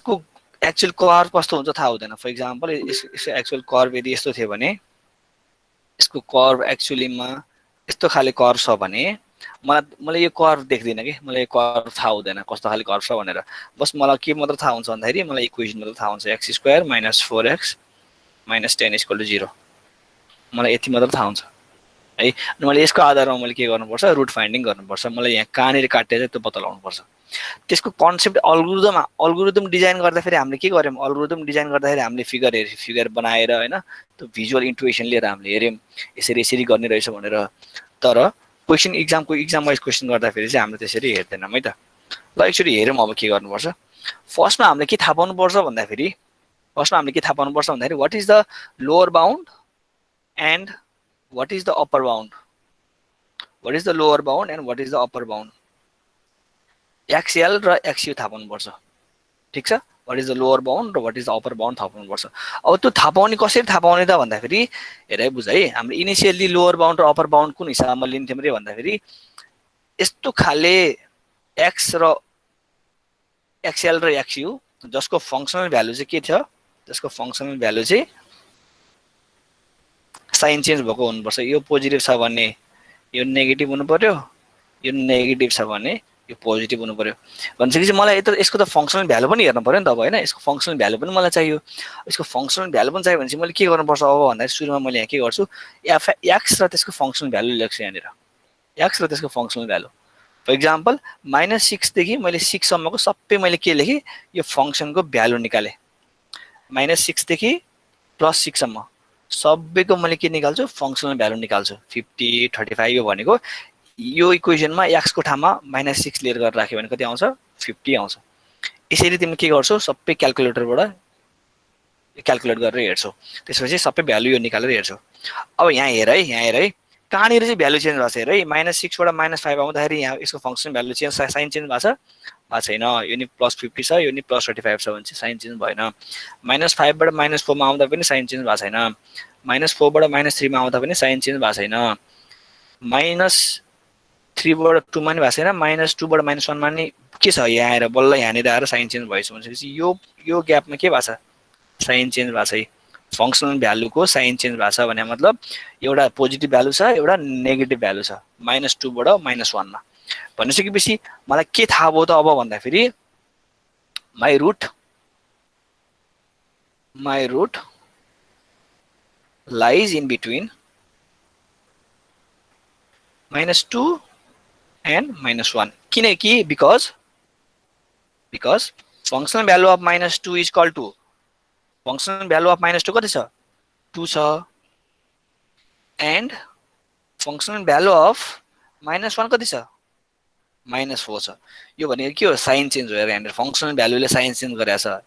यसको actual curve कस्तो हुन्छ थाहा हुँदैन। फर इक्जाम्पल यसको एक्चुअल कर्व यदि यस्तो थियो भने यसको कर्व एक्चुअलीमा यस्तो खाले कर्व छ भने मलाई यो कर्व देख्दिनँ कि, मलाई यो कर्व थाहा हुँदैन कस्तो खाले कर्व छ भनेर। बस मलाई के मात्र थाहा हुन्छ भन्दाखेरि मलाई इक्वेसन मात्र थाहा हुन्छ x square minus 4x minus 10 equal to 0, मलाई यति मात्र थाहा हुन्छ है। अनि मैले यसको आधारमा मैले के गर्नुपर्छ, रुट फाइन्डिङ गर्नुपर्छ। मलाई यहाँ कहाँनिर काट्यो चाहिँ त्यो पत्ता लगाउनुपर्छ। त्यसको कन्सेप्ट अल्गोरिदम डिजाइन गर्दाखेरि हामीले के गर्यौँ, अल्गोरिदम डिजाइन गर्दाखेरि हामीले फिगर बनाएर होइन त्यो भिजुअल इन्टुइसन लिएर हामीले हेऱ्यौँ यसरी यसरी गर्ने रहेछ भनेर। तर क्वेसन इक्जाम वाइज क्वेसन गर्दाखेरि चाहिँ हामीले त्यसरी हेर्दैनौँ है त। ल एकचोटि हेरौँ अब के गर्नुपर्छ। फर्स्टमा हामीले के थाहा पाउनुपर्छ भन्दाखेरि what is the lower bound and what is the upper bound, what is the lower bound and what is the upper bound, xl र xu थाहा पाउनुपर्छ। ठीक छ, what is the lower bound र what is the upper bound थाहा पाउनुपर्छ। अब त्यो थाहा पाउने कसरी थाहा पाउने त भन्दाखेरि हेर है बुझ है, हामीले इनिशियली लोवर बाउन्ड र अप्पर बाउन्ड कुन हिसाबमा लिन्थ्यौँ रे भन्दाखेरि यस्तो खाले x र xl र xu जसको फंक्सनल भ्यालु चाहिँ के थियो, जसको फंक्सनल भ्यालु चाहिँ साइन चेन्ज भएको हुनुपर्छ। यो पोजिटिभ छ भने यो नेगेटिभ हुनु पर्यो, यो नेगेटिभ छ भने यो पोजिटिभ हुनु पर्यो। भनेपछि चाहिँ मलाई यसको त फंक्सनल भ्यालु पनि हेर्नु पर्यो नि त अब होइन। यसको फंक्सनल भ्यालु पनि मलाई चाहियो। यसको फंक्सनल भ्यालु पनि चाहियो भनेपछि मैले के गर्नुपर्छ अब भन्दाखेरि सुरुमा मैले यहाँ के गर्छु, x र त्यसको फंक्सनल भ्यालु लेख्छु यहाँनिर, x र त्यसको फंक्सनल भ्यालु। फर इक्जाम्पल -6 देखि मैले 6 सम्मको सबै मैले के लेखेँ, यो फंक्सनको भ्यालु निकालेँ। -6 देखि +6 सम्म सबैको मैले के निकाल्छु, फंक्सनल भ्यालु निकाल्छु। 50 35 यो भनेको यो इक्वेसनमा x को ठाउँमा -6 लिएर गरेर राख्यो भने कति आउँछ, 50 आउँछ। यसरी तिमी के गर्छौ, सबै क्याल्कुलेटरबाट क्याल्कुलेट गरेर हेर्छौ। त्यसपछि सबै भ्यालु यो निकालेर हेर्छौ। अब यहाँ हेर है कहाँनिर चाहिँ भ्यालु चेन्ज भएको छ हेर है। -6 बाट -5 आउँदाखेरि यहाँ यसको function value change sign change भएको छैन। यो नि +50 छ, यो नि +35 छ भने चाहिँ साइन चेन्ज भएन। -5 बाट -4 मा आउँदा पनि साइन चेन्ज भएको छैन। -4 बाट -3 मा आउँदा पनि साइन चेन्ज भएको छैन। -3 बाट 2 मा नि भएको छैन। -2 बाट -1 मा नि के छ, यहाँ आएर बल्ल यहाँनिर आएर साइन चेन्ज भएछ भनेपछि यो ग्यापमा के भएको छ, साइन चेन्ज भएको छ। फंक्सनल भ्यालुको साइन चेन्ज भएको छ भने मतलब एउटा पोजिटिभ भ्यालु छ, एउटा नेगेटिभ भ्यालु छ -2 बाट -1 मा। भनिसकेपछि मलाई के थाहा भयो त अब भन्दाखेरि my root lies in between -2 and -1 किनकि because functional value of -2 is equal to functional value of -2 कति छ, 2 छ, and functional value of -1 कति छ, -4 छ। यो भनेको के हो, साइन चेन्ज हो। यहाँनिर फंक्सनल भ्यालुले साइन चेन्ज गरेको छ।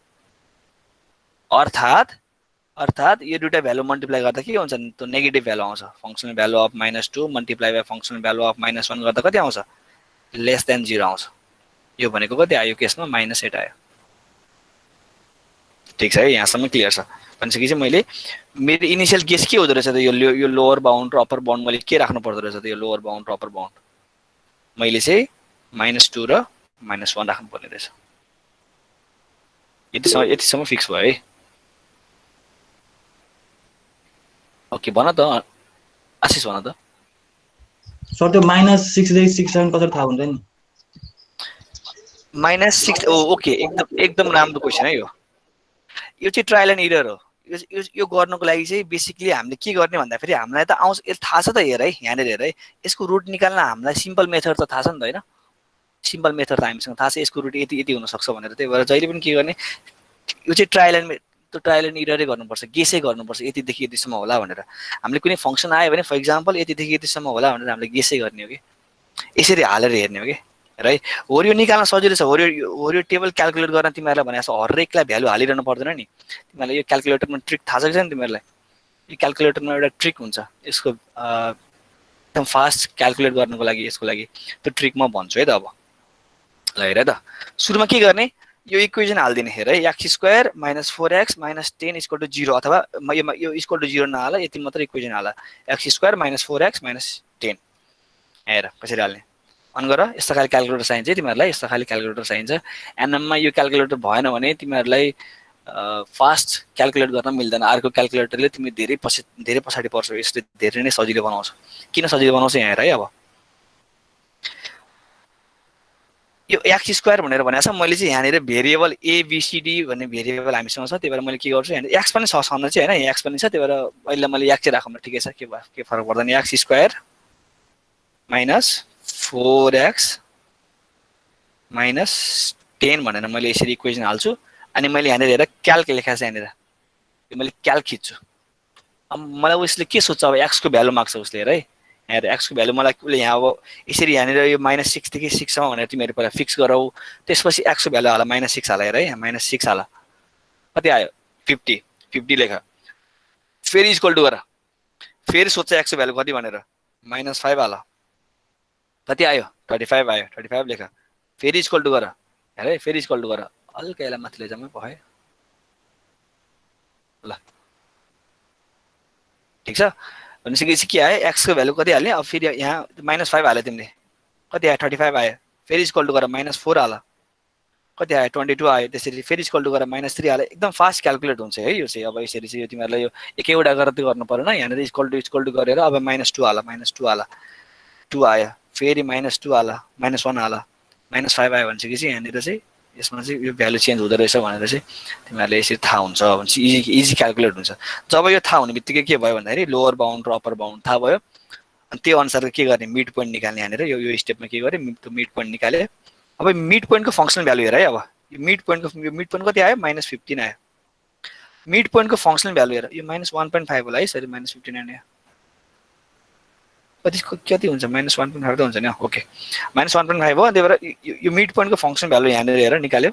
अर्थात यो दुईटा भ्यालु मल्टिप्लाई गर्दा के हुन्छ, त्यो नेगेटिभ भ्यालु आउँछ। Functional value of -2 multiply by functional value of -1 गर्दा कति आउँछ, <0 आउँछ। यो भनेको कति आयो केसमा, -8 आयो। ठीक छ है, यहाँसम्म क्लियर छ। भनेपछि चाहिँ मैले मेरो इनिशियल गेस के हुँदो रहेछ त, यो लोवर बाउन्ड र अप्पर बाउन्ड मैले के राख्नु पर्दो रहेछ त, यो लोवर बाउन्ड र अप्पर बाउन्ड मैले चाहिँ -2 र -1 राख्नु पर्ने रहेछ। यतिसम्म फिक्स भयो है। ओके भन त आशिष, भन त सर त्यो -6 देखि 6 7 कसरी थाहा हुन्छ नि? -6 ओके, एकदम राम्रो क्वेसन है यो चाहिँ ट्रायल एन्ड एरर हो। यो गर्नको लागि चाहिँ बेसिकली हामीले के गर्ने भन्दाखेरि हामीलाई त आउँछ, यो थाहा छ त। हेर है यहाँनिर हेर है, यसको रुट निकाल्न हामीलाई सिम्पल मेथड त थाहा छ नि त होइन। सिम्पल मेथड त हामीसँग थाहा छ, यसको रुट यति हुनसक्छ भनेर। त्यही भएर जहिले पनि के गर्ने, यो चाहिँ ट्रायल एन्ड एररै गर्नुपर्छ, गेसै गर्नुपर्छ, यतिदेखि यतिसम्म होला भनेर। हामीले कुनै फंक्सन आयो भने फर इक्जाम्पल यतिदेखि यतिसम्म होला भनेर हामीले गेसै गर्ने हो कि, यसरी हालेर हेर्ने हो कि है। होरियो निकाल्न सजिलो छ। होरियो टेबल क्याल्कुलेट गर्न तिमीहरूलाई भनेको छ, हरेकलाई भ्यालु हालिरहनु पर्दैन नि। तिमीहरूलाई यो क्याल्कुलेटरमा ट्रिक थाहा छ कि छैन तिमीहरूलाई? यो क्याल्कुलेटरमा एउटा ट्रिक हुन्छ, यसको एकदम फास्ट क्याल्कुलेट गर्नको लागि। यसको लागि त्यो ट्रिक म भन्छु है त। अब ल हेर त, सुरुमा के गर्ने, यो इक्वेसन हाल्दिने। हेर है, x square -4x -10 equal to 0, अथवा यो इक्वल टु 0 नहाल, यति मात्र इक्वेसन हाल, x स्क्वायर -4x -10। हेर कसरी हाल्ने। अन गर, यस्तो खाले क्याल्कुलेटर चाहिन्छ तिमीहरूलाई, यस्तो खाले क्याल्कुलेटर चाहिन्छ। एनएममा यो क्याल्कुलेटर भएन भने तिमीहरूलाई फास्ट क्याल्कुलेट गर्न मिल्दैन। अर्को क्याल्कुलेटरले तिमी धेरै पछाडि पर्छौ। यसले धेरै नै सजिलो बनाउँछ। किन सजिलो बनाउँछ यहाँ हेर है। अब यो एक्स स्क्वायर भनेर भनेको छ, मैले चाहिँ यहाँनिर भेरिएबल एबिसिडी भन्ने भेरिएबल हामीसँग छ, त्यही भएर मैले के गर्छु यहाँनिर एक्स पनि छ छँदै चाहिँ होइन, एक्स पनि छ, त्यही भएर अहिले मैले एक्स चाहिँ राखौँ न, ठिकै छ, के फरक पर्दैन। X square minus 4x minus 10 भनेर मैले यसरी इक्वेसन हाल्छु। अनि मैले यहाँनिर हेर क्याल्क लेखाएको छ, यहाँनिर यो मैले क्याल्क खिच्छु। अब मलाई उसले के सोध्छ, अब एक्सको भ्यालु माग्छ उसले हेर है। यहाँ एक्सको भ्यालु मलाई उसले यहाँ अब यसरी यहाँनिर यो -6 देखि 6 सम्म भनेर तिमीहरू पहिला फिक्स गरौ, त्यसपछि एक्सको भ्यालु हाल -6 हाल हेर है, -6 हाल कति आयो 50 लेख, फेरि इक्वल टु गर, फेरि सोध्छ एक्सको भ्यालु कति भनेर, -5 हाल कति आयो 35 आयो, 35 लेख, फेरि इक्वल टु गर हेर है, फेरि इक्वल टु गर, हल्का यसलाई माथि लैजाउँ भयो ल, ठिक छ। भनेपछि के आयो एक्सको भ्यालु कति हाल्ने, अब फेरि यहाँ -5 हाल्यो तिमीले, कति आयो 35 आयो, फेरि इक्वल टु गर -4 हाल कति आयो 22 आयो, त्यसरी फेरि इक्वल टु गर -3 हाल। एकदम फास्ट क्याल्कुलेट हुन्छ है यो चाहिँ। अब यसरी चाहिँ यो तिमीहरूलाई यो एकैवटा गरेर त्यो गर्नु परेन, यहाँनिर इक्वल टु गरेर अब -2 हाल, -2 हाल 2 आयो, फेरि -2 हाल, -1 हाल, -5 आयो भनेपछि चाहिँ यहाँनिर चाहिँ यसमा चाहिँ यो भ्यालु चेन्ज हुँदो रहेछ भनेर चाहिँ तिमीहरूले यसरी थाहा हुन्छ भनेपछि इजी क्याल्कुलेट हुन्छ। जब यो थाहा हुने बित्तिकै के भयो भन्दाखेरि लोवर बाउन्ड र अप्पर बाउन्ड थाहा भयो, अनि त्यो अनुसार के गर्ने मिड पोइन्ट निकाल्ने। यहाँनिर यो स्टेपमा के गरे, मिड पोइन्ट निकाले। अब मिड पोइन्टको फङ्सनल भ्यालु हेर है। अब यो मिड पोइन्ट कति आयो -15 आयो। मिड पोइन्टको फङ्सनल भ्यालु हेर, यो -1.5 होला है, सरी -15 आयो, कति हुन्छ -1.5 त हुन्छ नि, ओके -1.5 हो। त्यही भएर यो मिड पोइन्टको फङ्सन भ्यालु यहाँनिर हेर निकाल्यो,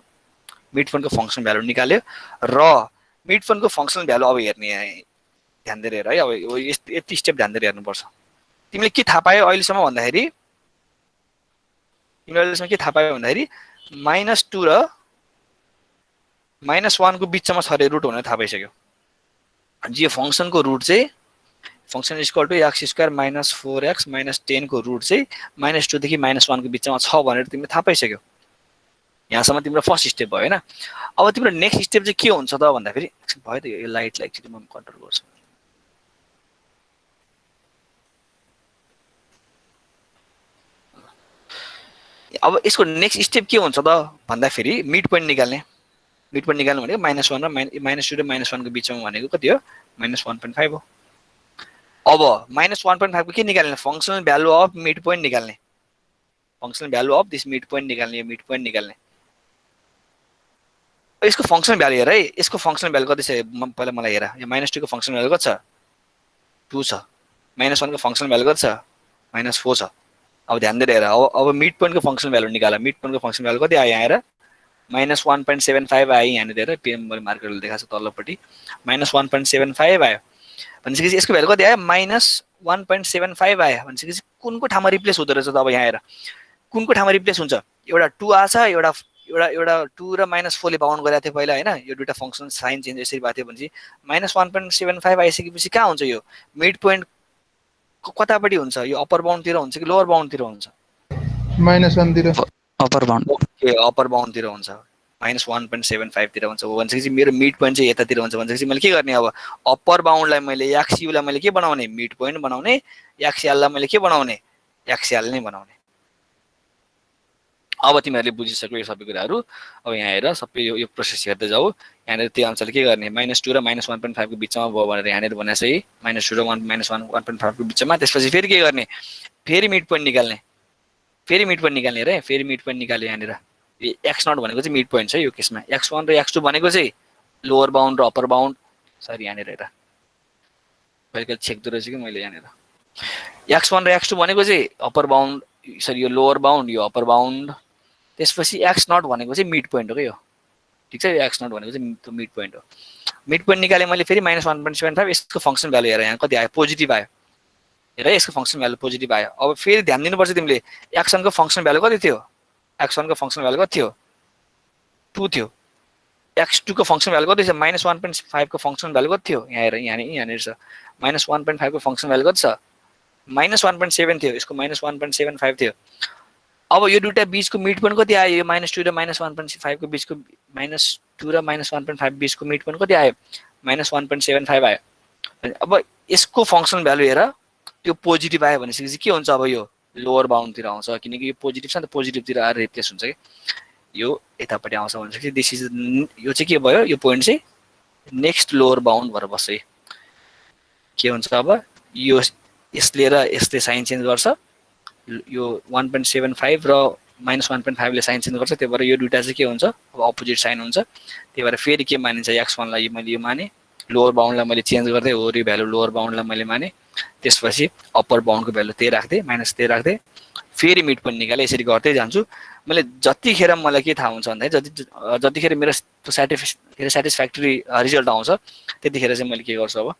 मिड पोइन्टको फङ्सन भ्यालु निकाल्यो र मिड पोइन्टको फङ्सन भ्यालु अब हेर्ने ध्यान दिएर हेर है। अब यति स्टेप ध्यान दिएर हेर्नुपर्छ। तिमीले के थाहा पायो अहिलेसम्म भन्दाखेरि, तिमीले अहिलेसम्म के थाहा पायो भन्दाखेरि -2 र -1 को बिचमा छ रे रुट भनेर थाहा पाइसक्यो। यो फङ्सनको रुट चाहिँ function equal to X square -4x -10 को रुट चाहिँ -2 देखि -1 को बिचमा छ भनेर तिमीले थाहा पाइसक्यो। यहाँसम्म तिम्रो फर्स्ट स्टेप भयो हैन। अब तिम्रो नेक्स्ट स्टेप चाहिँ के हुन्छ त भन्दाखेरि, भयो त यो लाइटलाई एकचोटि म कन्ट्रोल गर्छु। अब यसको नेक्स्ट स्टेप के हुन्छ त भन्दाखेरि मिड पोइन्ट निकाल्ने। मिड पोइन्ट निकाल्नु भनेको -1 र -2 र -1 को बिचमा भनेको कति हो, -1.5 हो। अब -1.5 को के निकाल्ने, functional value of mid point निकाल्ने, functional value of this mid point निकाल्ने, यो मिड पोइन्ट निकाल्ने। यसको फंक्शनल भ्यालु हेर है, यसको फंक्शनल भ्यालु कति छ पहिला मलाई हेर। यो -2 को फंक्शनल भ्यालु कति छ, 2 छ। -1 को फंक्शनल भ्यालु कति छ, -4 छ। अब ध्यान दिएर हेर। अब मिड पोइन्ट को फंक्शनल भ्यालु निकाल। मिड पोइन्ट को फंक्शनल भ्यालु कति आयो यहाँ हेर, -1.75 आयो यहाँनिर हेर, पीएम मैले मार्करले देखाएको छ तल्लोपट्टि, -1.75 आयो। भनेपछि यसको भ्यालु कति आयो, -1.75 आयो। भनेपछि कुनको ठाउँमा रिप्लेस हुँदो रहेछ त अब यहाँ हेर, कुनको ठाउँमा रिप्लेस हुन्छ, एउटा 2 आछ, एउटा 2 र -4 ले बाउन्ड गरेको थियो पहिला हैन। यो दुईटा फंक्सन साइन चेन्ज यसरी भएको थियो भनेपछि -1.75 आइसकेपछि कहाँ हुन्छ, यो मिड पोइन्ट कतापट्टि हुन्छ, यो अप्पर बाउन्डतिर हुन्छ कि लोवर बाउन्डतिर हुन्छ, -1 तिर, अप्पर बाउन्ड। ओके, अप्पर बाउन्डतिर हुन्छ, -1.75 तिर हुन्छ। भनेपछि मेरो मिड पोइन्ट चाहिँ यतातिर हुन्छ। भनेपछि मैले के गर्ने, अब अप्पर बाउन्डलाई मैले एक्सयुलाई मैले के बनाउने, मिड पोइन्ट बनाउने, एक्सएललाई मैले के बनाउने, एक्सएल नै बनाउने। अब तिमीहरूले बुझिसक्यो यो सबै कुराहरू। अब यहाँ हेर सबै यो प्रोसेस हेर्दै जाऊ। यहाँनिर त्यो अनुसार के गर्ने, -2 र -1.5 को बिचमा भयो भनेर यहाँनिर भनेको छ है, -2 र -1.5 को बिचमा। त्यसपछि फेरि के गर्ने, फेरि मिड पोइन्ट निकाल्ने, फेरि मिड पोइन्ट निकाल्ने रे, फेरि मिड पोइन्ट निकाल्यो। यहाँनिर x0 भनेको चाहिँ मिड पोइन्ट छ यो केसमा, x1 र x2 भनेको चाहिँ लोवर बाउन्ड र अप्पर बाउन्ड। सरी यहाँनिर हेर कहिले चेक्दो रहेछ कि मैले यहाँनिर, x1 र x2 भनेको चाहिँ अप्पर बाउन्ड, सरी यो लोवर बाउन्ड, यो अप्पर बाउन्ड। त्यसपछि x0 भनेको चाहिँ मिड पोइन्ट हो कि यो, ठिक छ। यो x0 भनेको चाहिँ मिड पोइन्ट हो। मिड पोइन्ट निकाले मैले फेरि -1.75। यसको फंक्सन भ्यालु हेर यहाँ कति आयो, पोजिटिभ आयो हेर, यसको फंक्सन भ्यालु पोजिटिभ आयो। अब फेरि ध्यान दिनुपर्छ तिमीले, x1 को फंक्सन भ्यालु कति थियो, x1 को फंक्सन भ्यालु कति थियो, 2 थियो। x2 को फंक्सन भ्यालु कति छ, -1.5 को फंक्सन भ्यालु कति थियो, यहाँ हेर, यहाँनिर छ, -1.5 को फंक्सन भ्यालु कति छ, -1.7 थियो। यसको -1.75 थियो। अब यो दुईटा बीचको मिड पोइन्ट कति आयो? यो -2 र -1.5 को बीचको -2 र -1.5 बीचको मिड पोइन्ट कति आयो? -1.75 आयो। अब यसको फङ्सनल भ्यालु हेर, त्यो पोजिटिभ आयो भनेपछि के हुन्छ? अब यो लोवर बाउन्डतिर आउँछ, किनकि यो पोजिटिभ छ नि त, पोजिटिभतिर आएर रिप्लेस हुन्छ कि यो यतापट्टि आउँछ भनेपछि दिस इज यो चाहिँ के भयो? यो पोइन्ट चाहिँ नेक्स्ट लोवर बाउन्ड भएर बस्छ। के हुन्छ अब? यो यसले र यसले साइन चेन्ज गर्छ, यो 1.75 र -1.5 ले साइन चेन्ज गर्छ, त्यही भएर यो दुईटा चाहिँ के हुन्छ? अब अपोजिट साइन हुन्छ। त्यही भएर फेरि के मानिन्छ? x1 लाई मैले यो माने, लोवर बाउन्डलाई मैले चेन्ज गर्दै हो, यो भ्यालु लोवर बाउन्डलाई मैले माने, त्यसपछि अप्पर बाउन्डको भ्यालु त्यही राख्दै, -त्यही राख्दै, फेरि मिड पोइन्ट निकाले, यसरी गर्दै जान्छु। मैले जतिखेर मलाई के थाहा हुन्छ भन्दाखेरि जतिखेर मेरो सेटिस्फ्याक्टोरी रिजल्ट आउँछ त्यतिखेर चाहिँ मैले के गर्छु? अब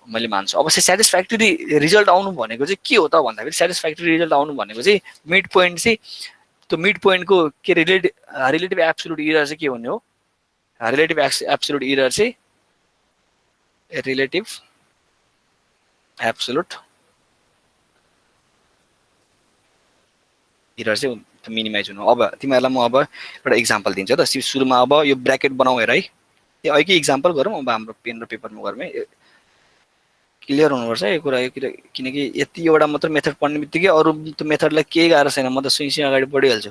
मैले मान्छु। अब सेटिस्फ्याक्टोरी रिजल्ट आउनु भनेको चाहिँ के हो त भन्दाखेरि, सेटिस्फ्याक्टोरी रिजल्ट आउनु भनेको चाहिँ मिड पोइन्ट चाहिँ, त्यो मिड पोइन्टको के रिलेटिभ एब्सोल्युट इरर चाहिँ के हुने हो? रिलेटिभ एब्सोल्युट इरर चाहिँ रिलेटिभ एब्सोल्युट इरर चाहिँ मिनिमाइज हुनु। अब तिमीहरूलाई म अब एउटा इक्जाम्पल दिन्छु त। सुरुमा अब यो ब्र्याकेट बनाऊ हेर है, यो अहिले इक्जाम्पल गरौँ। अब हाम्रो पेन र पेपरमा गरौँ है, क्लियर हुनुपर्छ यो कुरा। किनकि यति एउटा मात्र मेथड पढ्ने बित्तिकै अरू त्यो मेथडलाई केही गाह्रो छैन, म त सुइसी अगाडि बढिहाल्छु।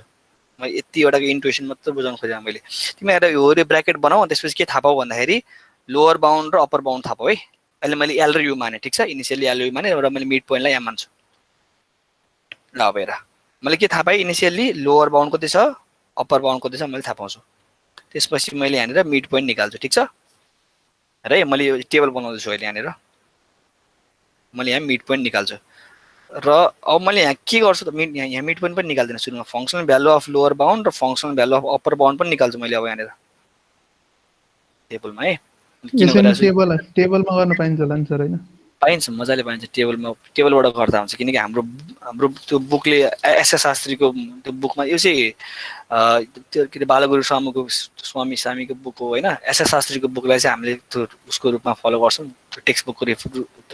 म यतिवटाको इन्टुइसन मात्र बुझाउन खोजेँ मैले। तिमीहरू यो ब्र्याकेट बनाऊ, त्यसपछि के थाहा पाऊ भन्दाखेरि लोवर बाउन्ड र अप्पर बाउन्ड थाहा पाऊ है। अहिले मैले एल र यु माने, ठिक छ, इनिसियली एल यु माने, र मैले मिड पोइन्टलाई एम मान्छु। ल अब हेर, मैले के थाहा पाएँ? इनिसियली लोवर बाउन्ड कति छ, अप्पर बाउन्ड कति छ मैले थाहा पाउँछु। त्यसपछि मैले यहाँनिर मिड पोइन्ट निकाल्छु, ठिक छ। र मैले यो टेबल बनाउँदैछु अहिले यहाँनिर, मैले यहाँ मिड पोइन्ट निकाल्छु। र अब मैले यहाँ के गर्छु त? यहाँ मिड पोइन्ट पनि निकाल्दिनँ सुरुमा, functional value of lower bound र functional value of upper bound पनि निकाल्छु मैले अब यहाँनिर टेबलमा है। टेबलमा गर्न पाइन्छ होला नि सर, होइन? पाइन्छ, मजाले पाइन्छ। टेबलबाट गर्दा हुन्छ, किनकि हाम्रो त्यो बुकले एसएस शास्त्रीको त्यो बुकमा यो चाहिँ त्यो के अरे बालगुरु स्वामी सामीको बुक हो होइन। एसएस शास्त्रीको बुकलाई चाहिँ हामीले त्यो उसको रूपमा फलो गर्छौँ, त्यो टेक्स्ट बुकको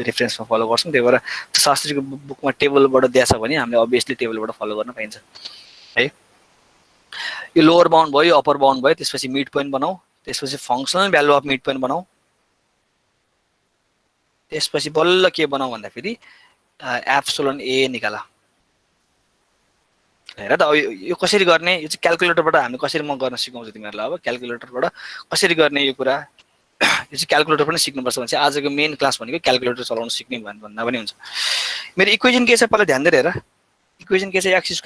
रेफरेन्समा फलो गर्छौँ। त्यही भएर त्यो शास्त्रीको बुकमा टेबलबाट दिएछ भने हामीले अभियसली टेबलबाट फलो गर्न पाइन्छ है। यो लोवर बाउन्ड भयो, अप्पर बाउन्ड भयो, त्यसपछि मिड पोइन्ट बनाऊ, त्यसपछि functional value of mid point बनाऊ, त्यसपछि बल्ल के बनाऊ भन्दाखेरि एप्सिलोन ए निकाला। हेर त यो कसरी गर्ने? यो चाहिँ क्याल्कुलेटरबाट हामीले कसरी म गर्न सिकाउँछु तिमीहरूलाई। अब क्याल्कुलेटरबाट कसरी गर्ने यो कुरा, यो चाहिँ क्याल्कुलेटर पनि सिक्नुपर्छ भने चाहिँ आजको मेन क्लास भनेको क्याल्कुलेटर चलाउन सिक्ने भन्दा पनि हुन्छ। मेरो इक्वेसन के छ पहिला ध्यान दिएर हेर। इक्वेसन के छ? x² -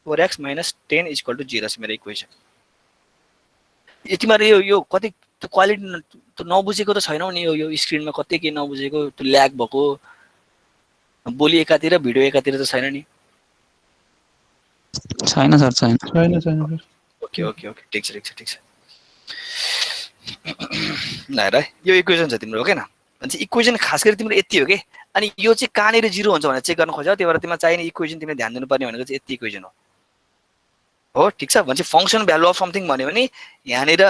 4x - 10 = 0 छ मेरो इक्वेसन। तिमीहरू यो कति त्यो क्वालिटी त्यो नबुझेको त छैनौ नि। यो स्क्रिनमा कतै के नबुझेको, त्यो ल्याग भएको, बोली एकातिर भिडियो एकातिर त छैन नि? छैन सर, छैन सर। ओके ओके ओके, ठिक छ। ल हेर, यो इक्वेसन छ तिम्रो, ओके न? भने इक्वेसन खास गरी तिम्रो यति हो कि, अनि यो चाहिँ कहाँनिर 0 हुन्छ भनेर चेक गर्न खोज्यौ। त्यही भएर तिमीलाई चाहिने इक्वेसन तिमीले ध्यान दिनुपर्ने भनेको चाहिँ यति इक्वेसन हो, ठिक छ? भने फङ्सन भ्यालु अफ समथिङ भन्यो भने यहाँनिर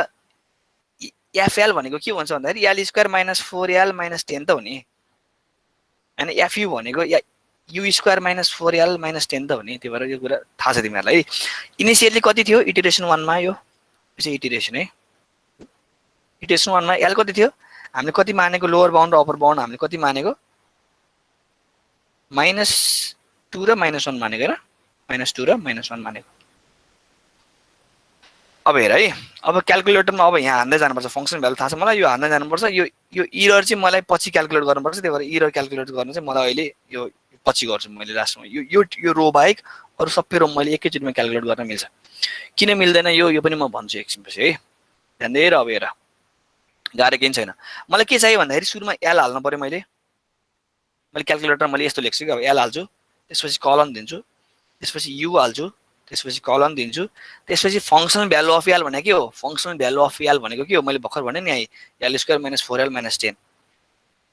एफएल भनेको के हुन्छ भन्दाखेरि l² - 4l - 10 त हो नि, होइन? एफयु भनेको u² - 4l - 10 त हो नि। त्यही भएर यो कुरा थाहा छ तिमीहरूलाई। इनिसियली कति थियो इटरेसन 1 मा? यो चाहिँ इटरेसन है। इटरेसन 1 मा l कति थियो? हामीले कति मानेको? लोवर बाउन्ड र अप्पर बाउन्ड हामीले कति मानेको? -2 र -1 मानेको र -2 र -1 मानेको। अब हेर है, अब क्याल्कुलेटरमा अब यहाँ हान्दै जानुपर्छ। फङ्सन भ्यालु थाहा छ मलाई, यो हान्दै जानुपर्छ। यो इरर चाहिँ मलाई पछि क्याल्कुलेट गर्नुपर्छ। त्यही भएर इरर क्याल्कुलेट गर्न चाहिँ मलाई अहिले यो पछि गर्छु मैले लास्टमा। यो रो बाहेक अरू सबै रो मैले एकैचोटिमा क्याल्कुलेट गर्न मिल्छ। किन मिल्दैन यो पनि म भन्छु एकछिनपछि है। ध्यान दिएर अब हेर, गाह्रो केही छैन। मलाई के चाहियो भन्दाखेरि सुरुमा एल हाल्नु पर्यो। मैले क्याल्कुलेटर मैले यस्तो लेख्छु कि अब एल हाल्छु, त्यसपछि कलन दिन्छु, त्यसपछि यु हाल्छु, त्यसपछि कलन दिन्छु, त्यसपछि फङ्सनल भ्यालु अफ एल भनेको के हो? फङ्सनल भ्यालु अफ एल भनेको के हो? मैले भर्खर भने नि है, l² - 4l - 10,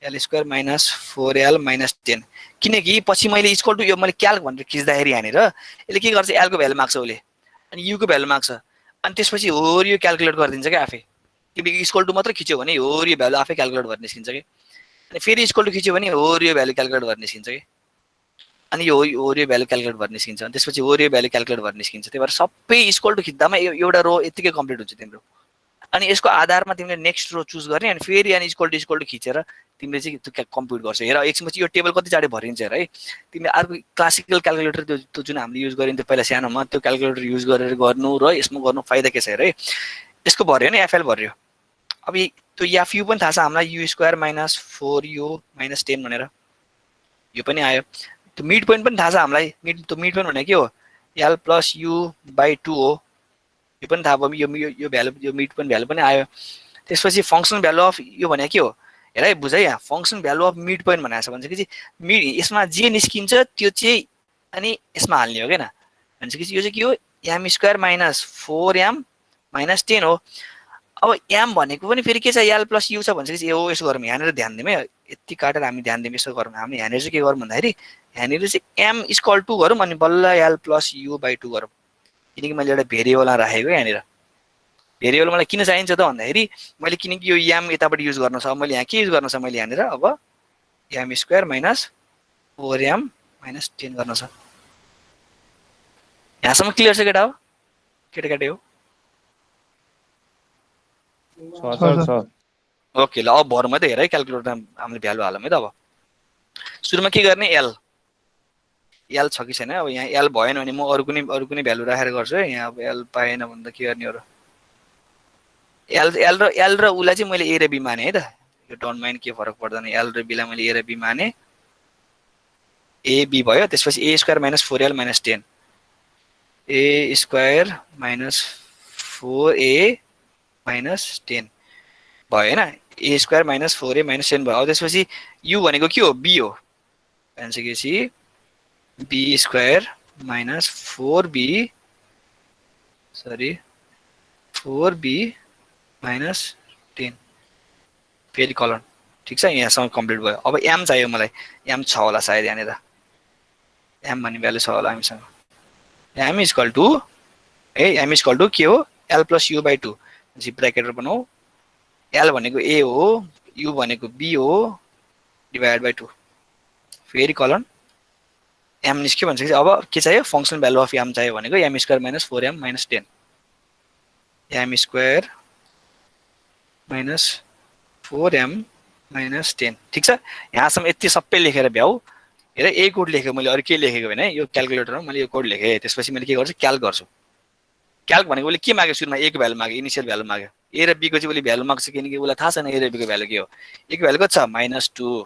l² - 4l - 10। किनकि पछि मैले इक्वल टु यो मैले क्याल्क भनेर खिच्दाखेरि यहाँनिर यसले के गर्छ? एलको भ्यालु माग्छ उसले, अनि युको भ्यालु माग्छ, अनि त्यसपछि हो यो क्याल्कुलेट गरिदिन्छ क्या आफै। तिमीले इक्वल टु मात्र खिच्यो भने हो यो भ्यालु आफै क्याल्कुलेट गर्न निस्किन्छ कि, अनि फेरि इक्वल टु खिच्यो भने हो यो भ्यालु क्याल्कुलेट गर्न निस्किन्छ कि। अनि यो भ्यालु क्याल्कुलेट भएर निस्किन्छ अनि त्यसपछि यो भ्यालु क्याल्कुलेट भएर निस्किन्छ त्यही भएर सबै इक्वल टु खिच्दामा एउटा रो यतिकै कम्प्लिट हुन्छ तिम्रो अनि यसको आधारमा तिमीले नेक्स्ट रो चुज गर्ने अनि फेरि अनि इक्वल टु खिचेर तिमीले चाहिँ त्यो कम्प्युट गर्छौ हेर एकछिनपछि यो टेबल कति चाँडै भरिन्छ हेर है तिमीले अर्को क्लासिकल क्याल्कुलेटर त्यो जुन हामीले युज गरिन्थ्यो पहिला सानोमा त्यो क्याल्कुलेटर युज गरेर गर्नु र यसमा गर्नु फाइदा के छ हेर है यसको भर्यो नि एफएल भर्यो अब त्यो एफयु पनि थाहा छ हामीलाई you square minus 4u minus 10 भनेर यो पनि आयो त्यो मिड पोइन्ट पनि थाहा छ हामीलाई त्यो मिड पोइन्ट भनेको के हो एल प्लस यु बाई 2 हो यो पनि थाहा भयो यो भ्यालु यो मिड पोइन्ट भ्यालु पनि आयो त्यसपछि फङ्सनल भ्यालु अफ यो भनेको के हो हेर है बुझ है यहाँ functional value of mid point भनेको छ भनेपछि मिड यसमा जे निस्किन्छ त्यो चाहिँ अनि यसमा हाल्ने हो क्या भनेपछि यो चाहिँ के हो am square minus 4m minus 10 हो अब एम भनेको पनि फेरि के छ एल प्लस यु छ भनेपछि यो यसो गरौँ यहाँनिर ध्यान दिउँ है यति काटेर हामी ध्यान दिउँ यसो गरौँ हामी यहाँनिर चाहिँ के गरौँ भन्दाखेरि यहाँनिर चाहिँ एम इक्वल टु गरौँ अनि बल्ल एल प्लस यु बाई 2 गरौँ किनकि मैले एउटा भेरिएबलमा राखेको यहाँनिर भेरिएबल मलाई किन चाहिन्छ त भन्दाखेरि मैले किनकि यो एम यताबाट युज गर्न छ मैले यहाँ के युज गर्न छ मैले यहाँनिर अब am square minus 4m minus 10 गर्न छ यहाँसम्म क्लियर छ केटा हो केटा हो ओके ल अब भरमा त हेर है क्याल्कुलेटर हामीले भ्यालु हालौँ है त अब सुरुमा के गर्ने एल छ कि छैन अब यहाँ एल भएन भने म अरु कुनै भ्यालु राखेर गर्छु है यहाँ अब एल पाएन भने त के गर्ने हो र एल र उलाई चाहिँ मैले ए र बी माने है त यो डोन्ट माइन्ड के फरक पर्दैन एल र बी लाई मैले ए र बी माने ए बी भयो त्यसपछि ए स्क्वायर माइनस 4l माइनस 10 ए स्क्वायर माइनस 4a माइनस 10 भयो हैन ए स्क्वायर माइनस 4a माइनस 10 भयो अब त्यसपछि यु भनेको के हो बी हो भनेपछि be square minus 4b minus 10 फेरि कलन ठीक छ यहाँसम्म कम्प्लिट भयो अब एम चाहियो मलाई एम छ होला सायद यहाँनिर एम भन्ने भ्यालु छ होला हामीसँग M equal to M equal to के हो एल प्लस यु बाई 2 जी ब्र्याकेट बनाऊ एल भनेको ए हो यु भनेको बी हो डिभाइड बाई 2 फेरि कलन एम निस्क्यो भनेपछि अब के चाहियो फङ्सनल भ्यालु अफ एम चाहियो भनेको M square minus 4m minus 10 M square minus 4m minus 10 ठीक छ यहाँसम्म यति सबै लेखेर भ्याउ हेर ए कोड लेखेको मैले अरू के लेखेको भने यो क्याल्कुलेटरमा मैले यो कोड लेखेँ त्यसपछि मैले के गर्छु क्याल्क गर्छु क्याल्क भनेको उसले के माग्यो सुरुमा ए को भ्यालु माग्यो इनिसियल भ्यालु माग्यो ए र बी को चाहिँ उसले भ्यालु माग्छ किनकि उसलाई थाहा छैन ए र बी को भ्यालु के हो ए को भ्यालु कति छ माइनस 2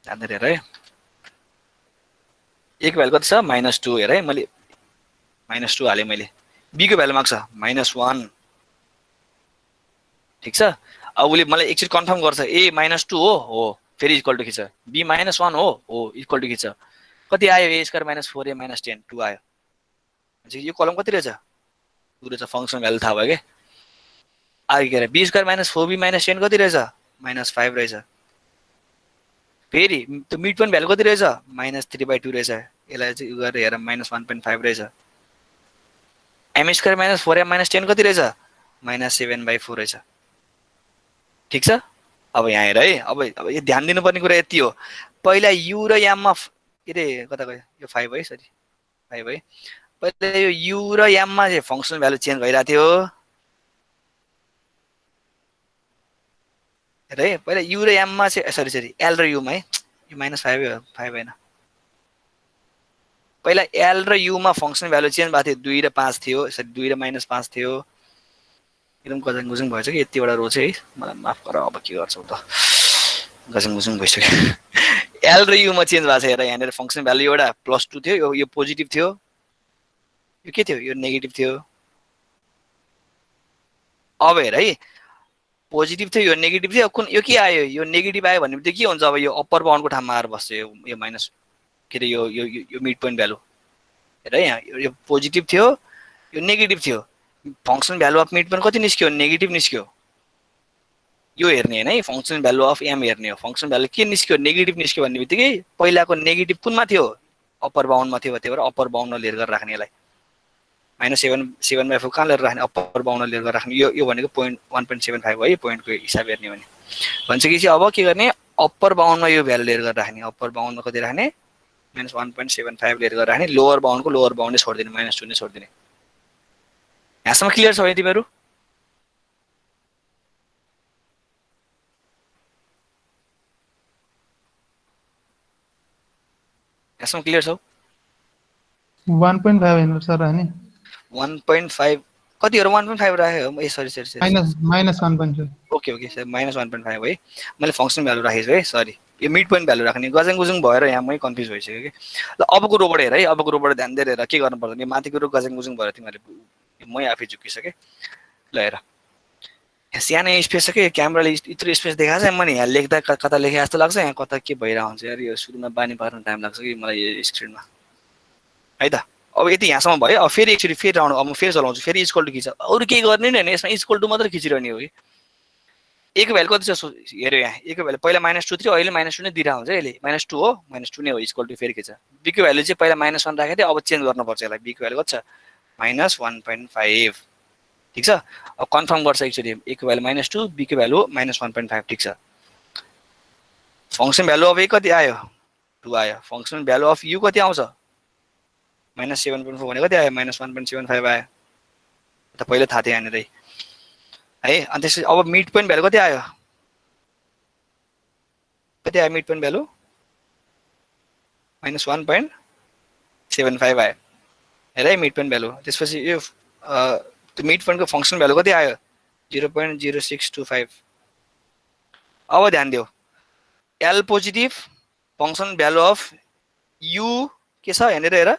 ध्यान दिएर हेर है ए को भ्यालु कति छ माइनस 2 हेर है मैले माइनस 2 हालेँ मैले बी को भ्यालु माग्छ माइनस 1 ठीक छ अब उसले मलाई एकचोटि कन्फर्म गर्छ ए माइनस 2 हो फेरि इक्वल टु के छ बी माइनस 1 हो इक्वल टु के छ कति आयो ए स्क्वायर माइनस 4a माइनस 10 2 आयो यो कलम कति रहेछ 2 रहेछ फङ्सन भ्यालु थाहा भयो के आगे के be square minus 4b minus 10 कति रहेछ माइनस 5 रहेछ फेरि त्यो मिड पोइन्ट भ्यालु कति रहेछ माइनस 3/2 रहेछ यसलाई चाहिँ गरेर हेर माइनस 1.5 रहेछ am square minus 4m minus 10 कति रहेछ माइनस 7/4 रहेछ ठीक छ अब यहाँ हेर है अब यो ध्यान दिनुपर्ने कुरा यति हो पहिला यु र एममा के रे कता गयो यो 5 है सरी 5 है पहिला यो यु र एममा चाहिँ फङ्सनल भ्यालु चेन्ज भइरहेको थियो हेर है पहिला यु र एममा चाहिँ सरी एल र युमा है यो माइनस 5 हो 5 हैन पहिला एल र युमा फङ्सनल भ्यालु चेन्ज भएको थियो 2 र 5 थियो सरी 2 र माइनस 5 थियो एकदम गजङ गुजुङ भएछ कि यतिवटा रो चाहिँ मलाई माफ गर अब के गर्छौ त गजङ गुजुङ भइसक्यो एल र युमा चेन्ज भएको छ हेर यहाँनिर फङ्सन भ्यालु एउटा +2 थियो यो पोजिटिभ थियो यो के थियो यो नेगेटिभ थियो अब हेर है पोजिटिभ थियो यो नेगेटिभ थियो कुन यो के आयो यो नेगेटिभ आयो भने के हुन्छ अब यो अप्पर बाउन्डको ठाउँमा आएर बस्छ यो माइनस के रे यो मिड पोइन्ट भ्यालु हेर यहाँ यो पोजिटिभ थियो यो नेगेटिभ थियो function value of mid point कति निस्क्यो नेगेटिभ निस्क्यो यो हेर्ने हैन है फङ्सन भ्यालु अफ एम हेर्ने हो फङ्सन भ्यालु के निस्क्यो नेगेटिभ निस्क्यो भन्ने बित्तिकै पहिलाको नेगेटिभ कुनमा थियो अप्पर बाउन्डमा थियो त्यही भएर अप्पर बाउन्डमा लिएर गरेर राख्ने यसलाई -7/4 कहाँ लिएर राख्ने अप्पर बाउन्डमा लिएर गरेर राख्ने यो भनेको 1.75 हो है पोइन्टको हिसाब हेर्ने भने भन्छ कि चाहिँ अब के गर्ने अप्पर बाउन्डमा यो भ्यालु लिएर गएर राख्ने, अप्पर बाउन्डमा कति राख्ने -1.75 लिएर गएर राख्ने, लोअर बाउन्डको लोअर बाउन्डै छोडिदिने, -2 नै छोडिदिने। यहाँसम्म क्लियर छ है तिमीहरू? यहाँसम्म क्लियर छौ? 1.5 होइन सर हैन 1.5 कतिहरु 1.5 राख्यो ए sorry minus 1.5 okay okay sir -1.5 है मैले फंक्सन भ्यालु राखेको छु है सरी यो मिड पोइन्ट भ्यालु राख्ने गजङ गुजुङ भएर यहाँ मै कन्फ्युज भइसक्यो कि ल अबको रोबाट हेर है अबको रोबाट ध्यान दिएर हेर के गर्नु पर्छ नि माथिको रो गजङ गुजुङ भएर तिमीहरुले मै आफै झुकिसके ल हेर यहाँ सानो स्पेस छ के क्यामेराले यत्रो स्पेस देखाछ मैले यहाँ लेख्दा कता लेखे जस्तो लाग्छ यहाँ कता के भइरा हुन्छ यार यो सुरुमा बानी पार्न टाइम लाग्छ कि मलाई यो स्क्रिनमा है त अब यति यहाँसम्म भयो अब फेरि एकचोटी फेरि राउन्ड अब म फेरि चलाउँछु फेरि इक्वल टु खिच अरु केही गर्ने नि हैन यसमा इक्वल टु मात्र खिचिरहने हो कि a को भ्यालु कति छ हेर्यो यहाँ a को भ्यालु पहिला -2 थियो अहिले -2 नै दिइरा हुन्छ यसले -2 हो -2 नै हो इक्वल टु फेरि खिच b को भ्यालु चाहिँ पहिला -1 राखेको थियो अब चेन्ज गर्न पर्छ यसलाई b को भ्यालु कति छ -1.5 ठीक छ अब कन्फर्म गर्छ एकचोटी a को भ्यालु -2 b को भ्यालु -1.5 ठीक छ फंक्सन भ्यालु अफ a कति आयो 2 आयो फंक्सन भ्यालु अफ u कति आउँछ -7.4 भने कति आयो -1.75 आयो त पहिले थाहा थियो यहाँनिर है अनि त्यसपछि अब मिड पोइन्ट भ्यालु कति आयो मिड पोइन्ट भ्यालु -1.75 आयो हेर है मिड पोइन्ट भ्यालु त्यसपछि यो त्यो मिड पोइन्टको फंक्सन भ्यालु कति आयो 0.0625 अब ध्यान दियो L positive function value of you के छ यहाँनिर हेर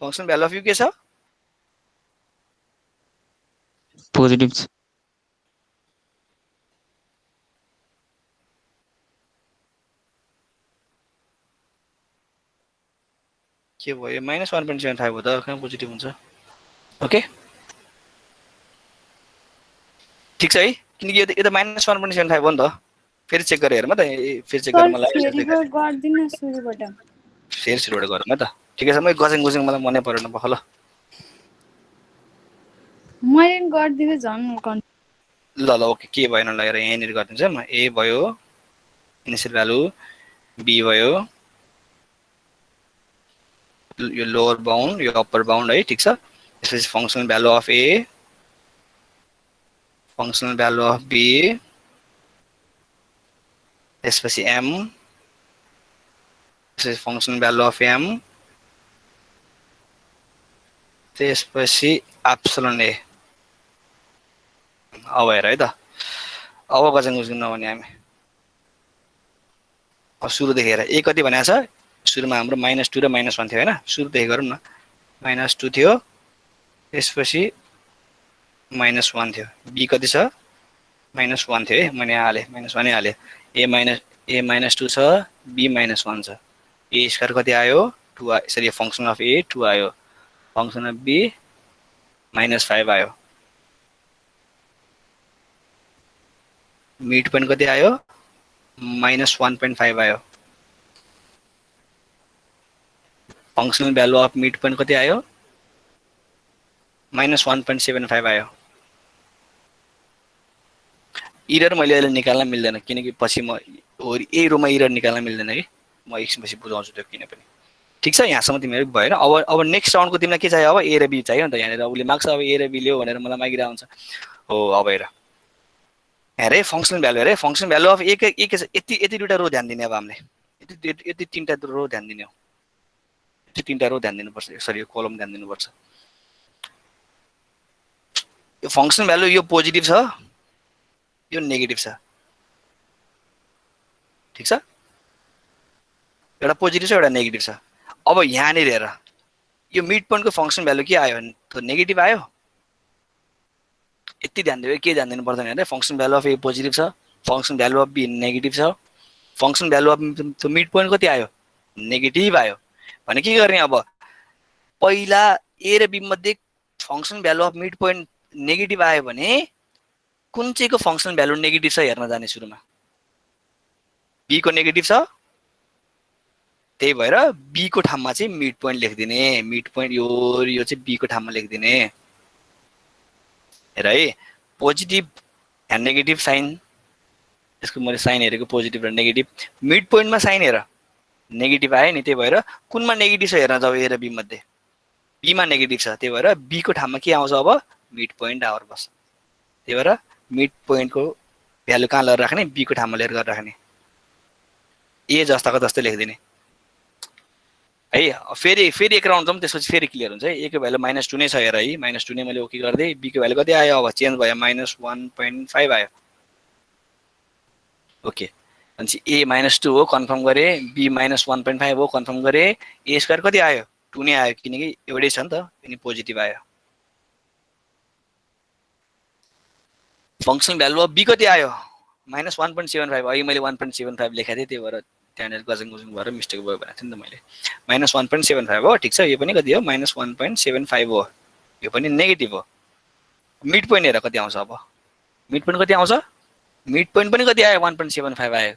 फंक्सन भ्यालु अफ यु के छ पोजिटिभ के भयो -1.75 हो त कहाँ पोजिटिभ हुन्छ ओके ठीक छ है किनकि यो त -1.75 हो नि त फेरि चेक गरेर हेर म त फेरि चेक गरेर मलाई गर्दिन सुरुबाट फेरि सुरुबाट गरौँ है त ठिकै छ म गजङ गुजङ मलाई मनै परेन भयो ल मैले गर्दिन झन् ल ल ओके के भएन ल हेर यहाँनिर गरिदिन्छ म a भयो इनिसियल भ्यालु b भयो यो लोअर बाउन्ड यो अप्पर बाउन्ड है ठीक छ त्यसपछि functional value of a functional value of b त्यसपछि m त्यसपछि फंक्सनल भ्यालु अफ m त्यसपछि एप्सिलोन a अब हेर है त अब गजङ गुजङ नभने हामी अब सुरुदेखि हेर a कति भनेको छ सुरुमा हाम्रो -2 र -1 थियो हैन सुरुदेखि गरौँ न -2 थियो त्यसपछि -1 थियो b कति छ -1 थियो है मैले यहाँ हाले -1 नै हाले a -2 छ b -1 छ a स्क्वायर कति आयो 2 सरी फंक्सन अफ a 2 आयो फंक्सन अफ b -5 आयो मिड पोइन्ट कति आयो -1.5 आयो functional value of mid point कति आयो -1.75 आयो इरर मैले अहिले निकाल्न मिल्दैन किनकि पछि म यही रोमा इरर निकाल्न मिल्दैन कि म एकछिनपछि बुझाउँछु त्यो किन पनि ठीक छ यहाँसम्म तिमीहरु भएन अब नेक्स्ट राउन्डको तिमीलाई के चाहियो अब a र b चाहियो नि त यहाँनिर उले माग्छ अब a र b ल्याऊ भनेर मलाई मागिरा हुन्छ हो अब हेर हेरे फंक्शनल भ्यालु हेरे फंक्शन भ्यालु अफ a के छ यति दुईटा रो ध्यान दिने अब हामीले यति तीनटा रो ध्यान दिने हो यति तीनटा रो ध्यान दिनुपर्छ सरी यो कलम ध्यान दिनुपर्छ यो फंक्शन भ्यालु यो पोजिटिभ छ यो नेगेटिभ छ ठीक छ एउटा पोजिटिभ छ एउटा नेगेटिभ छ अब यहाँनिर हेर यो मिड पोइन्टको फंक्शन भ्यालु के आयो भने त नेगेटिभ आयो यति ध्यान दियो के ध्यान दिनु पर्दैन हैन function value of a positive छ function value of b negative छ फंक्शन भ्यालु अफ त मिड पोइन्ट कति आयो नेगेटिभ आयो भने के गर्ने अब पहिला a र b मध्ये function value of mid point negative आयो भने कुन चाहिँको फंक्शन भ्यालु नेगेटिभ छ हेर्न जाने सुरुमा b को नेगेटिभ छ त्यही भएर b को ठाउँमा चाहिँ मिड पोइन्ट लेख्दिने मिड पोइन्ट यो चाहिँ b को ठाउँमा लेख्दिने हेर है पोजिटिभ एन्ड नेगेटिभ साइन यसको मैले साइन हेरेको पोजिटिभ र नेगेटिभ मिड पोइन्टमा साइन हेर नेगेटिभ आयो नि त्यही भएर कुनमा नेगेटिभ छ हेर्न जाऊ ए र बी मध्ये बीमा नेगेटिभ छ त्यही भएर बी को ठाउँमा के आउँछ अब मिड पोइन्ट आवर बस त्यही भएर मिड पोइन्टको भ्यालु कहाँ लगेर राख्ने बी को ठाउँमा लिएर गरेर राख्ने ए जस्ताको जस्तै लेखिदिने है फेरि फेरि एक राउन्ड जाउँ त्यसपछि फेरि क्लियर हुन्छ है ए को भ्यालु -2 नै छ हेर है -2 नै मैले ओके गर्दै बी को भ्यालु कति आयो अब चेन्ज भयो -1.5 आयो ओके अनि ए -2 हो कन्फर्म गरे बी -1.5 हो कन्फर्म गरे ए स्क्वायर कति आयो 2 नै आयो किनकि एउटै छ नि त अनि पोजिटिभ आयो फंक्सन भ्यालु अफ बी कति आयो -1.75 अहिले मैले 1.75 लेखेको थिएँ त्यही भएर त्यहाँनिर गजङ गुजुङ भएर मिस्टेक भयो भनेको थिएँ नि त मैले -1.75 हो ठिक छ यो पनि कति हो -1.75 हो यो पनि नेगेटिभ हो मिड पोइन्ट हेर कति आउँछ अब मिड पोइन्ट कति आउँछ मिड पोइन्ट पनि कति आयो 1.75 आयो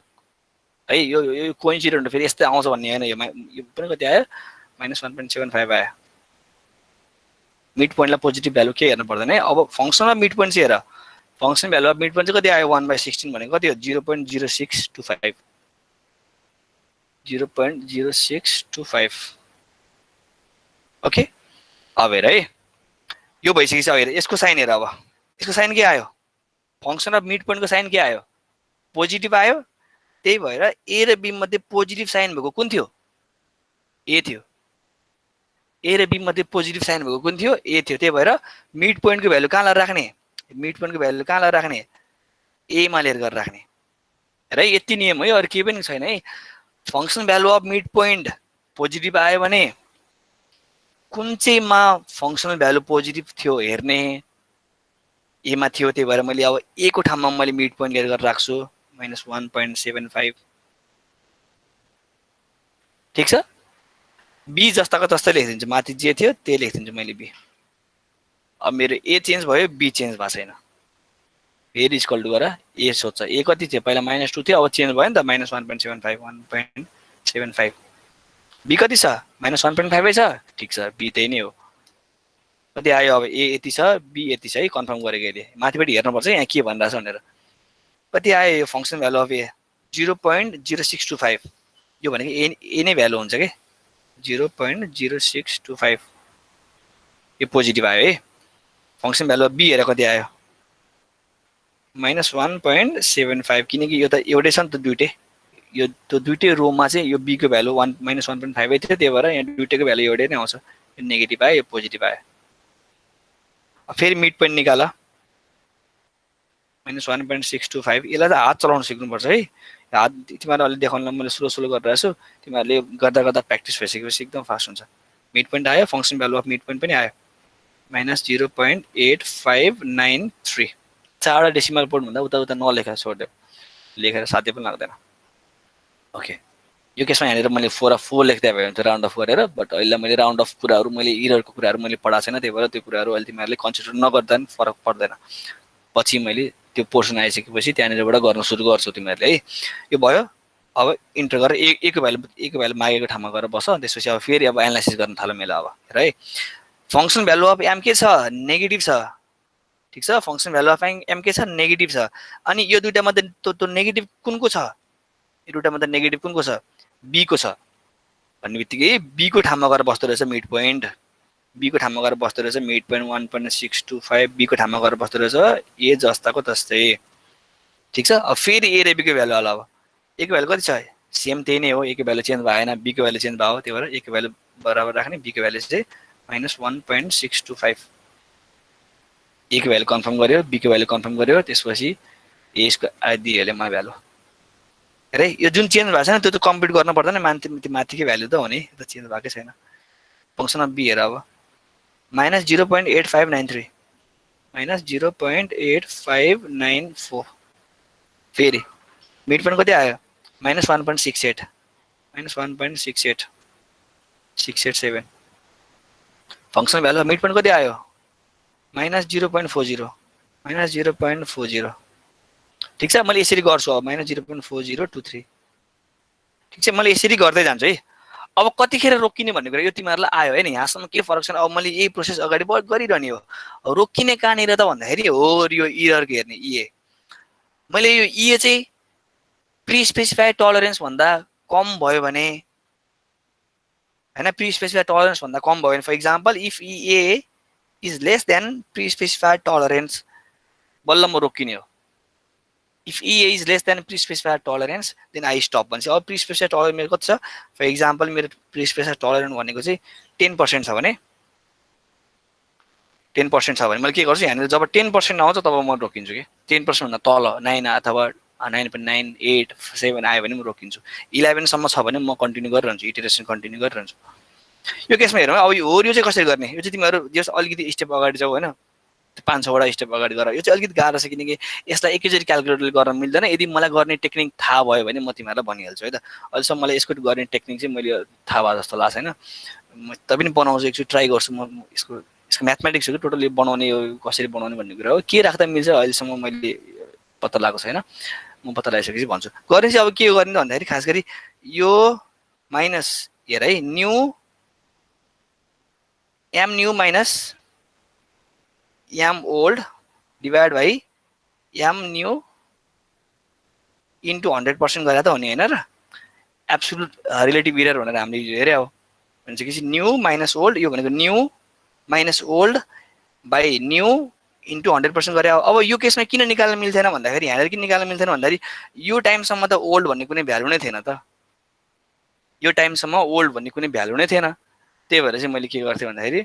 है यो कोइन्सिडेन्ट फेरि यस्तै आउँछ भन्ने हैन यो पनि कति आयो -1.75 आयो मिड पोइन्टलाई पोजिटिभ भ्यालु के हेर्नु पर्दैन है अब फंक्सनमा मिड पोइन्ट चाहिँ हेर function value of mid point चाहिँ कति आयो 1/16 भनेको कति हो 0.0625 0.0625 ओके अब हेर है यो भइसकेपछि अब हेर यसको साइन हेर अब यसको साइन के आयो फंक्सन अफ मिड पोइन्टको साइन के आयो पोजिटिभ आयो त्यही भएर ए र बी मध्ये पोजिटिभ साइन भएको कुन थियो ए थियो ए र बी मध्ये पोजिटिभ साइन भएको कुन थियो ए थियो त्यही भएर मिड पोइन्टको भ्यालु कहाँ लगाएर राख्ने मिड पोइन्टको भ्यालु कहाँ लगाएर राख्ने ए मा लिएर गरेर राख्ने र यति नियम है अरु केही पनि छैन है function value of mid point positive आयो भने कुन चाहिँ मा फंक्सनल भ्यालु पोजिटिभ थियो हेर्ने ए मा थियो त्यही भएर मैले अब ए को ठाउँमा मैले मिड पोइन्ट लिएर गरेर राख्छु -1.75 ठीक छ बी जस्ताको जस्तै लेखिदिन्छु माथि जे थियो त्यही लेखिदिन्छु मैले बी अब मेरो ए चेन्ज भयो बी चेन्ज भएको छैन फेरि इक्वल टु गरेर ए सोध्छ ए कति थियो पहिला -2 थियो अब चेन्ज भयो नि त -1.75 बी कति छ -1.5 छ ठीक छ बी त्यही नै हो कति आयो अब ए यति छ बी यति छ है कन्फर्म गरेको अहिले माथिपट्टि हेर्नुपर्छ यहाँ के भनिरहेछ भनेर कति आयो यो फंक्सन भ्यालु अफ ए 0.0625 यो भनेको ए नै भ्यालु हुन्छ के 0.0625 यो पोजिटिभ आयो है फंक्सन भ्यालु अफ बी हेर कति आयो -1.75 किनकि यो त एउटै छ नि त दुईटै यो त दुईटै रोमा चाहिँ यो बी को भ्यालु -1.5 थियो त्यही भएर यहाँ दुईटैको भ्यालु एउटै नै आउँछ यो नेगेटिभ आयो यो पोजिटिभ आयो फेरि मिड पोइन्ट निकाल -1.625 यसलाई त हात चलाउन सिक्नुपर्छ है हात तिमीहरूले अलि देखाउनलाई मैले स्लो गरिरहेको छु तिमीहरूले गर्दा गर्दा प्र्याक्टिस भइसकेपछि एकदम फास्ट हुन्छ मिड पोइन्ट आयो function value of mid point पनि आयो -0.8593 चारवटा डेसिमल पोइन्ट भन्दा उता नलेखेर छोड्दियो लेखेर साध्य पनि लाग्दैन ओके यो केसमा यहाँनिर मैले 4 लेख्दै भयो भने राउन्ड अफ गरेर बट अहिले मैले राउन्ड अफ कुराहरू मैले इररको कुराहरू मैले पढाएको छैन त्यही भएर त्यो कुराहरू अहिले तिमीहरूले कन्सिडर नगर्दा पनि फरक पर्दैन पछि मैले त्यो पोर्सन आइसकेपछि त्यहाँनिरबाट गर्न सुरु गर्छु तिमीहरूले है यो भयो अब इन्टर गरेर ए को भ्यालु मागेको ठाउँमा गएर बस त्यसपछि अब फेरि अब एनालाइसिस गर्न थाल्यो मैले अब हेर है फंक्सन भ्यालु अफ एम के छ नेगेटिभ छ ठीक छ फंक्सन भ्यालु अफ एम के छ नेगेटिभ छ अनि यो दुईटा मध्ये त्यो नेगेटिभ कुनको छ यो दुईटा मध्ये नेगेटिभ कुनको छ बी को छ भन्नेबित्तिकै बी को ठाउँमा गएर बस्दो रहेछ मिड पोइन्ट बी को ठाउँमा गएर बस्दो रहेछ मिड पोइन्ट 1.625 बी को ठाउँमा गएर बस्दो रहेछ ए जस्ताको तस्तै ठीक छ अब फेरि ए र बी को भ्यालु अब ए को भ्यालु कति छ सेम त्यही नै हो ए को भ्यालु चेन्ज भएन बी को भ्यालु चेन्ज भयो त्यही भएर ए को भ्यालु बराबर राख्ने बी को भ्यालु चाहिँ -1.625 ए को भ्यालु कन्फर्म गर्यो बी को भ्यालु कन्फर्म गर्यो त्यसपछि ए यसको आइदिइहाल्यो मा भ्यालु अरे यो जुन चेन्ज भएको छैन त्यो त कम्प्युट गर्नु पर्दैन माथिकै भ्यालु त हो नि त्यो चेन्ज भएकै छैन फंक्सन अफ बी हेर अब -0.8593 -0.8594 फेरि मिड पोइन्ट कति आयो -1.68 -1.687 फंक्सन भ्यालु मिड पोइन्ट कति आयो -0.40 ठीक छ मैले यसरी गर्छु अब -0.4023 ठीक छ मैले यसरी गर्दै जान्छु है अब कतिखेर रोकिने भन्ने कुरा यो तिमीहरूलाई आयो है नि यहाँसम्म के फरक छैन अब मैले यही प्रोसेस अगाडि गरिरहने हो रोकिने कहाँनिर त भन्दाखेरि हो यो इरर हेर्ने इए मैले यो इए चाहिँ प्री स्पेसिफाइड टलरेन्स भन्दा कम भयो भने हैन, प्री स्पेसिफाइड टलरेन्स भन्दा कम भयो भने, for example if EA is less than pre specified tolerance, बल्ल म रोकिने हो। If EA is less than pre specified tolerance then I stop भन्छ। अब प्री स्पेसिफाइड टलरेन्स मेरो कति छ, फर इक्जाम्पल मेरो प्री स्पेसिफाइड टलरेन्स भनेको चाहिँ 10% छ भने 10% छ भने मैले के गर्छु, यहाँनिर जब 10% आउँछ तब म रोकिन्छु कि। 10% भन्दा तल 9 अथवा 9.9 8 7 आयो भने म रोकिन्छु। 11 सम्म छ भने म कन्टिन्यू गरिरहन्छु, इटरेसन कन्टिन्यू गरिरहन्छु। यो केसमा हेरौँ अब यो चाहिँ कसरी गर्ने। यो चाहिँ तिमीहरू जस अलिकति स्टेप अगाडि जाऊ हैन, 5-6 वटा स्टेप अगाडि गर। यो चाहिँ अलिकति गाह्रो छ किनकि यसलाई एकैचोटि क्याल्कुलेटरले गर्न मिल्दैन। यदि मलाई गर्ने टेक्निक थाहा भयो भने म तिमीहरूलाई भनिहाल्छु है त। अहिलेसम्म मलाई यसको गर्ने टेक्निक चाहिँ मैले थाहा भयो जस्तो लाग्छ हैन। म तै पनि बनाउँछु, एकचोटि ट्राई गर्छु म। यसको म्याथमेटिक्स हो कि टोटली बनाउने, यो कसरी बनाउने भन्ने कुरा हो। के राख्दा मिल्छ अहिलेसम्म मैले पत्ता लागेको छैन, म पत्ता लगाइसकेपछि भन्छु। गर्ने चाहिँ अब के गर्ने भन्दाखेरि खास गरी यो माइनस हेर है, new M new minus M old divide by M new into 100% गरेर त हो नि हैन र। एब्सोल्युट रिलेटिभ एरर भनेर हामीले हेरे हो। भनेपछि न्यू माइनस ओल्ड, यो भनेको new minus old by new into 100% गरे। अब यो केसमा किन निकाल्न मिल्थेन भन्दाखेरि, यहाँनिर किन निकाल्न मिल्थेन भन्दाखेरि यो टाइमसम्म त ओल्ड भन्ने कुनै भ्यालु नै थिएन त। यो टाइमसम्म ओल्ड भन्ने कुनै भ्यालु नै थिएन। त्यही भएर चाहिँ मैले के गर्थेँ भन्दाखेरि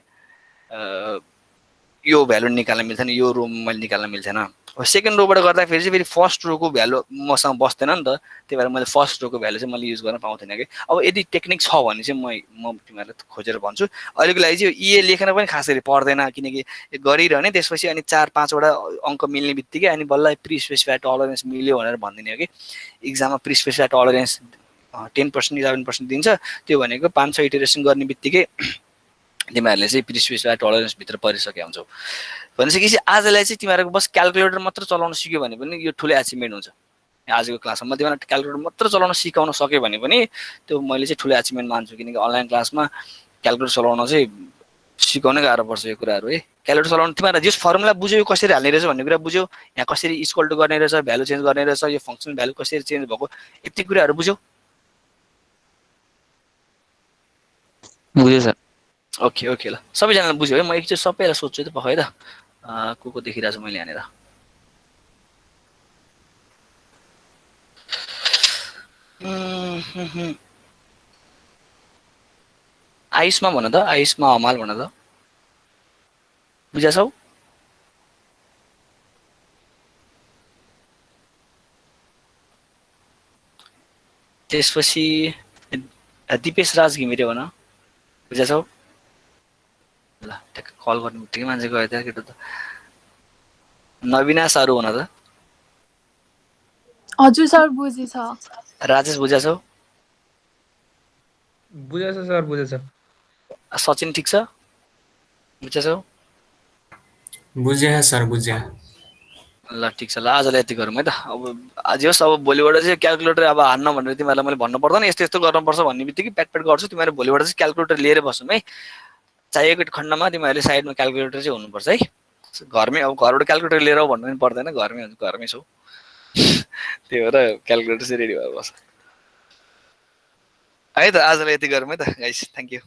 यो भ्यालु निकाल्न मिल्थेन, यो रो मैले निकाल्न मिल्थेन। सेकेन्ड रोबाट गर्दाखेरि चाहिँ फेरि फर्स्ट रोको भ्यालु मसँग बस्दैन नि त। त्यही भएर मैले फर्स्ट रोको भ्यालु चाहिँ मैले युज गर्न पाउँथेन कि। अब यदि टेक्निक छ भने चाहिँ म तिमीहरूलाई खोजेर भन्छु। अहिलेको लागि चाहिँ EA लेख्न पनि खास गरी पर्दैन किनकि गरिरहने, त्यसपछि अनि 4-5 वटा अङ्क मिल्ने बित्तिकै अनि बल्ल प्री स्पेसिफाइड टलरेन्स मिल्यो भनेर भनिदिने हो कि। इक्जाममा प्री स्पेसिफाइड टलरेन्स 10% 11% दिन्छ। त्यो भनेको 5-6 इटरेसन गर्ने बित्तिकै तिमीहरूले चाहिँ प्री स्पेसिफाइड टलरेन्स भित्र परिसकेका हुन्छौ। भनेपछि आजलाई चाहिँ तिमीहरूको बस क्याल्कुलेटर मात्र चलाउन सिक्यो भने पनि यो ठुलो अचिभमेन्ट हुन्छ। आजको क्लासमा तिमीलाई क्याल्कुलेटर मात्र चलाउन सिकाउन सक्यो भने पनि त्यो मैले चाहिँ ठुलो अचिभमेन्ट मान्छु। किनकि अनलाइन क्लासमा क्याल्कुलेटर चलाउन चाहिँ सिकाउनै गाह्रो पर्छ यो कुराहरू है। क्याल्कुलेटर चलाउन तिमीहरूलाई जस फर्मुला बुझ्यो, कसरी हाल्ने रहेछ भन्ने कुरा बुझ्यो, यहाँ कसरी इक्वल टु गर्ने रहेछ, भ्यालु चेन्ज गर्ने रहेछ, यो फङ्सनल भ्यालु कसरी चेन्ज भएको, यति कुराहरू बुझ्यौ। बुझ्यो सर। ओके ओके, ल सबैजनाले बुझ्यो है। म एकचोटि सबैलाई सोध्छु त पख है त, को देखिरहेको छु मैले यहाँनिर। आयुषमा भन त, आयुषमा हमाल भन त, बुझाछौ? त्यसपछि दिपेश राज घिमिरे भन, बुझाछौ? ल ट्याक्क कल गर्नु बित्तिकै मान्छे गयो त्यहाँ केटो त। नविना सारू भन त। हजुर सर बुझेछ। राजेश बुझाछौ? बुझेछ सर, बुझेछ। सचिन ठिक छ? बुझाछौ? बुझे सर, बुझे। ल ठिक छ, ल आजलाई यति गरौँ है त। अब आज होस्, अब भोलिबाट चाहिँ क्याल्कुलेटर अब हान्न भनेर तिमीहरूलाई मैले भन्नु पर्दैन। यस्तो यस्तो गर्नुपर्छ भन्ने बित्तिकै प्याट गर्छु। तिमीहरू भोलिबाट चाहिँ क्याल्कुलेटर लिएर बस्छौँ है। चाहिएको खण्डमा तिमीहरूले साइडमा क्याल्कुलेटर चाहिँ हुनुपर्छ है। घरमै अब घरबाट क्याल्कुलेटर लिएर भन्नु पनि पर्दैन, घरमै छौ। त्यही भएर क्याल्कुलेटर चाहिँ रेडी भएर बस्छ है त। आजलाई यति गरौँ है त गाइस, थ्याङ्क यू।